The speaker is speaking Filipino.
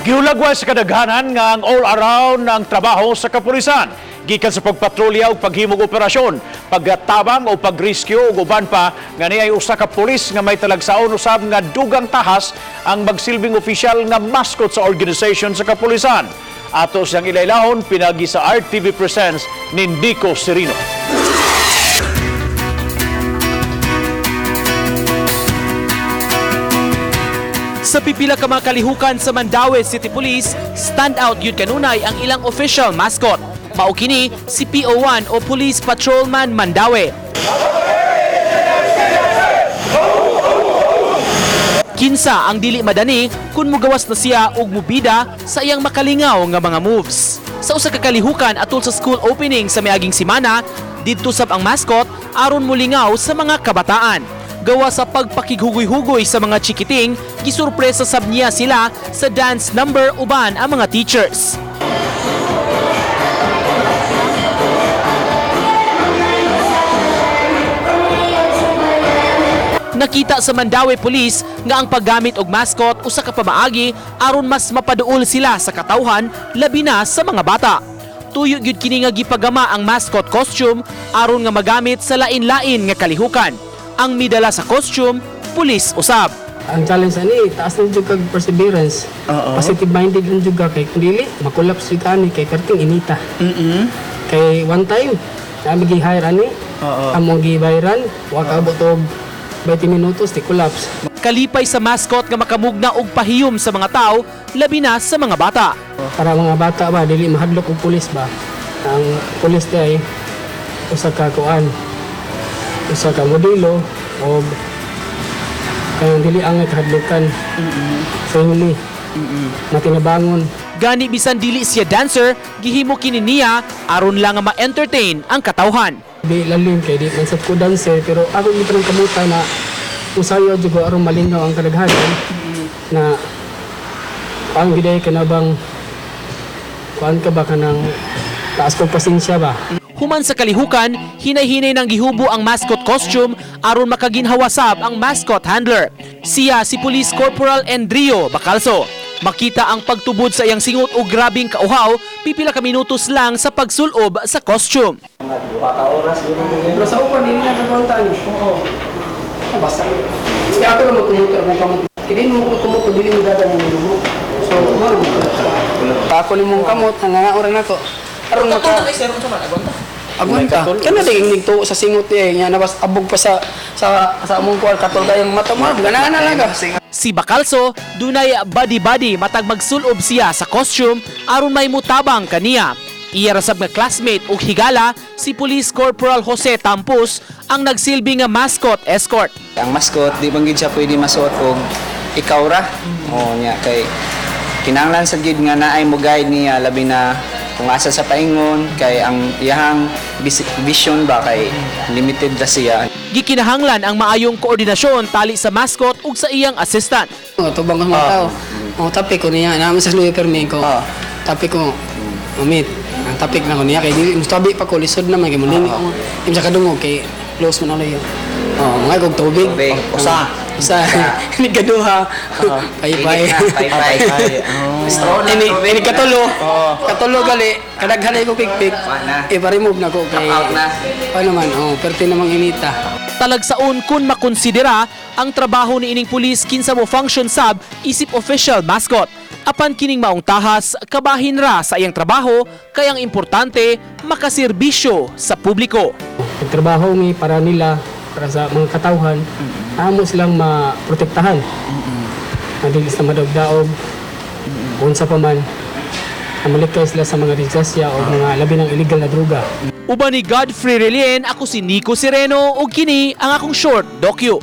Giulagway sa kadaghanan nga ang all-around ng trabaho sa kapulisan. Gikan sa pagpatrolya o paghimog operasyon, pagtabang o pagrescue o uban pa nga niay usa ka pulis nga may talagsaon usab nga dugang tahas ang magsilbing opisyal nga mascot sa organization sa kapulisan. Ato siyang ilaylahon pinagi sa RTV Presents ni Nico Serino. Sa pipila ka mga kalihukan sa Mandaue City Police, standout yun kanunay ang ilang official mascot. Mao kini si PO1 o Police Patrolman Mandaue. Kinsa ang dili madani kung mugawas na siya og mubida sa iyang makalingaw nga mga moves. Sa usa ka kalihukan atol sa school opening sa miaging semana, didto sab ang mascot aron mulingaw sa mga kabataan. Gawa sa pagpakighugoy-hugoy sa mga chikiting, gisurpresa sab niya sila sa dance number uban ang mga teachers. Nakita sa Mandaue Police nga ang paggamit og mascot usa ka pamaagi aron mas mapaduol sila sa katawhan labi na sa mga bata. Tuyo gyud kini nga gipagama ang mascot costume aron nga magamit sa lain-lain nga kalihukan. Ang midala sa costume, pulis usab. Ang challenge ani taas na jud kag perseverance. Positive minded lang jud kay kun dili makulaps jud ani kay perting inita. Kay one time kami gi-hire ani. Among gi-bayran wa kaabot og 20 minutos di collapse. Kalipay sa mascot nga makamugna og pahiyom sa mga tao, labi na sa mga bata. Para mga bata ba dili mahadlok og pulis ba. Ang pulis day usa ka kuan. Usa ka modelo o kayang dili ang kahadlukan family na tinabangon. Gani bisan dili siya dancer, gihimo kini niya aron lang nga ma-entertain ang katawhan. Di lalim kay di man sad ko dancer pero ako gid parang kamuta na usayo jud ko aron malingaw ang kadaghanan na pang giday ka na bang kuan ka ba kanang taas ko pasensya ba. Human sa kalihukan, hinay-hinay ng gihubo ang mascot costume aron makaginhawasab ang mascot handler. Siya si Police Corporal Endrio Bacalso. Makita ang pagtubod sa iyang singot o grabing kauhaw, pipila ka minutos lang sa pagsulob sa costume. Pero sa upan dili na kakonta ni. Oo. Basta. Kaya ako lang magkumutor kung kamot. Kini mo kumutor dili mo dadan mo dugo. So, maro mo. Ako ni mong kamot nangangaoran ako. Aron maka Agunta. Kana ding nigtuo sa singot niya nabas abog pa sa among kual katol dayang mata mo ganahan na lang. Si Bacalso dunay body matag magsulob siya sa costume aron may mutabang kaniya. Iya rasab nga classmate ug higala si Police Corporal Jose Tampus ang nagsilbi nga mascot escort. Ang mascot di bang gid siya pwede masuot og ikaw ra. O nya kay kinahanglan sa gid nga naay mo guide niya labi na kung asa sa paingon kay ang iyang vision ba kay limited ra siya. Gikinahanglan ang maayong koordinasyon tali sa mascot ug sa iyang assistant. Tubang ang mga tao. Tapik ko niya naman sa luyo permi ko. Tapik ko umit. Ang tapik na ko niya kay dili mustabi pa ko lisod naman kay muling ako. Imsa kadungog kay close man na mga kog tubig. Usa. Ni kaduha. Pay-pay. Ini katulo gali kadaghan ko pik-pik. I-remove na ko kay ano man perti namang inita. Talagsaon kun makonsidera ang trabaho ni ining pulis kinsa mo function sab isip official mascot. Apan kining maong tahas kabahin ra sa iyang trabaho kay ang importante makaserbisyo sa publiko. Ang trabaho mi para nila para sa mga katawhan amo silang maprotektahan. Dili sa madagdaog unsa pa man malikay sila sa mga disgrasya o mga labi ng illegal na droga. Uban ni Godfrey Relien, ako si Nico Sereno ug kini ang akong short docu.